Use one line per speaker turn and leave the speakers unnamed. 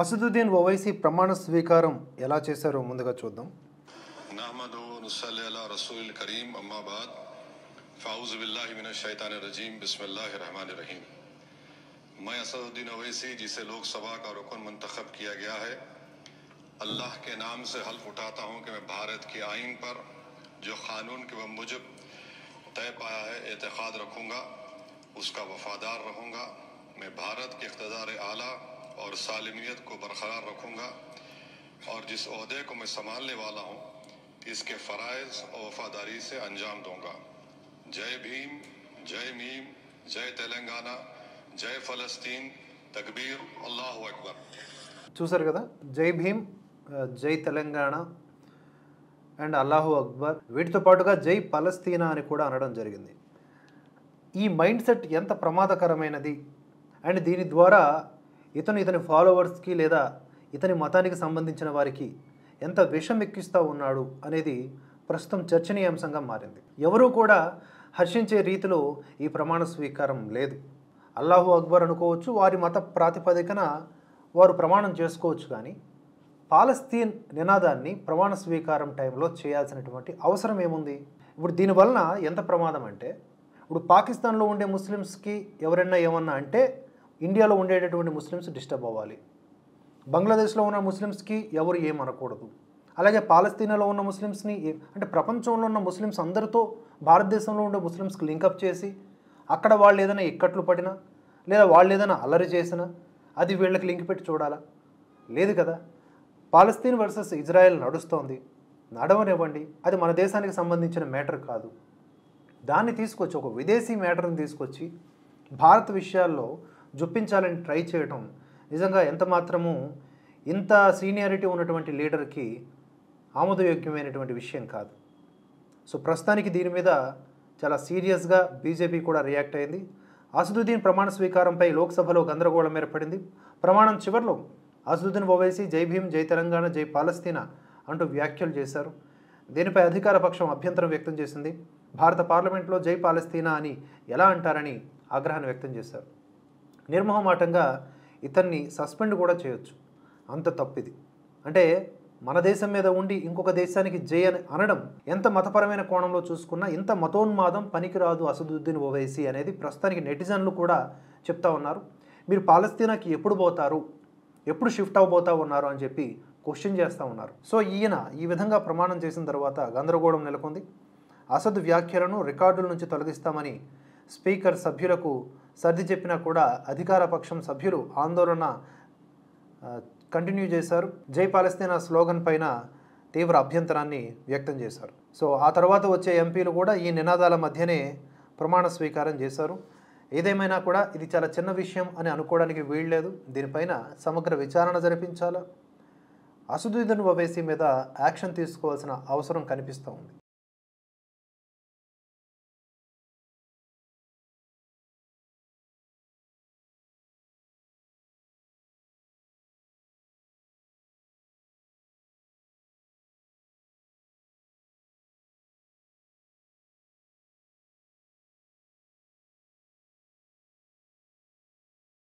అసదుద్దీన్ ఓవైసీ ప్రమాణ స్వీకారం ఎలా చేశారో ముందుగా చూద్దాం.
నహ్మదు నుసల్లి అలా రసూల్ కరీం అమ్మాబాద్ ఫౌజు బిల్లాहि मिनश शैतानिर रजीम बिस्मिल्लाहिर रहमानिर रहीम। मैं असदुद्दीन ओवैसी जिसे लोकसभा का रुकन मंतखब किया गया है, अल्लाह के नाम से हल्फ उठाता हूँ कि मैं भारत के आइन पर जो कानून के मुजब तय पाया है एतकाद रखूँगा, उसका वफादार रहूँगा। मैं भारत के इक़्तिदार आला और सालिमियत को बरकरार रखूँगा और जिस ओहदे को मैं संभालने वाला हूँ इसके फ़राइज़ और वफादारी से अंजाम दूँगा। जय भीम, जय मीम, जय तेलंगाना, जय फ़लस्तीन, तकबीर, अल्लाहु अकबर।
చూసారు కదా, జై భీమ్, జై తెలంగాణ అండ్ అల్లాహు అక్బర్, వీటితో పాటుగా జై పలస్తీనా అని కూడా అనడం జరిగింది. ఈ మైండ్ సెట్ ఎంత ప్రమాదకరమైనది అండ్ దీని ద్వారా ఇతని ఫాలోవర్స్కి లేదా ఇతని మతానికి సంబంధించిన వారికి ఎంత విషం ఎక్కిస్తూ ఉన్నాడు అనేది ప్రస్తుతం చర్చనీయాంశంగా మారింది. ఎవరూ కూడా హర్షించే రీతిలో ఈ ప్రమాణ స్వీకారం లేదు. అల్లాహు అక్బర్ అనుకోవచ్చు, వారి మత ప్రాతిపదికన వారు ప్రమాణం చేసుకోవచ్చు, కానీ పాలస్తీన్ నినాదాన్ని ప్రమాణ స్వీకారం టైంలో చేయాల్సినటువంటి అవసరం ఏముంది? ఇప్పుడు దీనివలన ఎంత ప్రమాదం అంటే, ఇప్పుడు పాకిస్తాన్లో ఉండే ముస్లిమ్స్కి ఎవరైనా ఏమన్నా అంటే ఇండియాలో ఉండేటటువంటి ముస్లిమ్స్ డిస్టర్బ్ అవ్వాలి, బంగ్లాదేశ్లో ఉన్న ముస్లిమ్స్కి ఎవరు ఏమనకూడదు, అలాగే పాలస్తీనాలో ఉన్న ముస్లిమ్స్ని అంటే ప్రపంచంలో ఉన్న ముస్లిమ్స్ అందరితో భారతదేశంలో ఉండే ముస్లిమ్స్కి లింకప్ చేసి అక్కడ వాళ్ళు ఏదైనా ఇక్కట్లు పడినా లేదా వాళ్ళు ఏదైనా అల్లరి చేసినా అది వీళ్ళకి లింక్ పెట్టి చూడాలా? లేదు కదా. పాలస్తీన్ వర్సెస్ ఇజ్రాయెల్ నడుస్తోంది, నడవనివ్వండి, అది మన దేశానికి సంబంధించిన మ్యాటర్ కాదు. దాన్ని తీసుకొచ్చి ఒక విదేశీ మ్యాటర్ని తీసుకొచ్చి భారత్ విషయాల్లో జొప్పించాలని ట్రై చేయటం నిజంగా ఎంత మాత్రము ఇంత సీనియారిటీ ఉన్నటువంటి లీడర్కి ఆమోదయోగ్యమైనటువంటి విషయం కాదు. సో ప్రస్తుతానికి దీని మీద చాలా సీరియస్గా బీజేపీ కూడా రియాక్ట్ అయింది. అసదుద్దీన్ ప్రమాణ స్వీకారంపై లోక్సభలో గందరగోళం ఏర్పడింది. ప్రమాణం చివరిలో అసదుద్దీన్ ఓవైసీ జై భీమ్, జై తెలంగాణ, జై పాలస్తీనా అంటూ వ్యాఖ్యలు చేశారు. దీనిపై అధికార పక్షం అభ్యంతరం వ్యక్తం చేసింది. భారత పార్లమెంట్లో జై పాలస్తీనా అని ఎలా అంటారని ఆగ్రహాన్ని వ్యక్తం చేశారు. నిర్మోహమాటంగా ఇతన్ని సస్పెండ్ కూడా చేయొచ్చు, అంత తప్పిది. అంటే మన దేశం మీద ఉండి ఇంకొక దేశానికి జై అని అనడం ఎంత మతపరమైన కోణంలో చూసుకున్నా ఇంత మతోన్మాదం పనికిరాదు అసదుద్దీన్ ఓవైసీ అనేది ప్రస్తుతానికి నెటిజన్లు కూడా చెప్తా ఉన్నారు. మీరు పాలస్తీనాకి ఎప్పుడు పోతారు, ఎప్పుడు షిఫ్ట్ అవ్వబోతా ఉన్నారు అని చెప్పి క్వశ్చన్ చేస్తూ ఉన్నారు. సో ఈయన ఈ విధంగా ప్రమాణం చేసిన తర్వాత గందరగోళం నెలకొంది. అసద్ వ్యాఖ్యలను రికార్డుల నుంచి తొలగిస్తామని స్పీకర్ సభ్యులకు సర్ది చెప్పినా కూడా అధికార పక్షం సభ్యులు ఆందోళన కంటిన్యూ చేశారు. జై పాలస్తీనా స్లోగన్ పైన తీవ్ర అభ్యంతరాన్ని వ్యక్తం చేశారు. సో ఆ తర్వాత వచ్చే ఎంపీలు కూడా ఈ నినాదాల మధ్యనే ప్రమాణ స్వీకారం చేశారు. ఏదేమైనా కూడా ఇది చాలా చిన్న విషయం అని అనుకోవడానికి వీల్లేదు. దీనిపైన సమగ్ర విచారణ జరిపించాలా, అసదుద్దీన్ ఓవైసీ మీద యాక్షన్ తీసుకోవాల్సిన అవసరం కనిపిస్తూ ఉంది.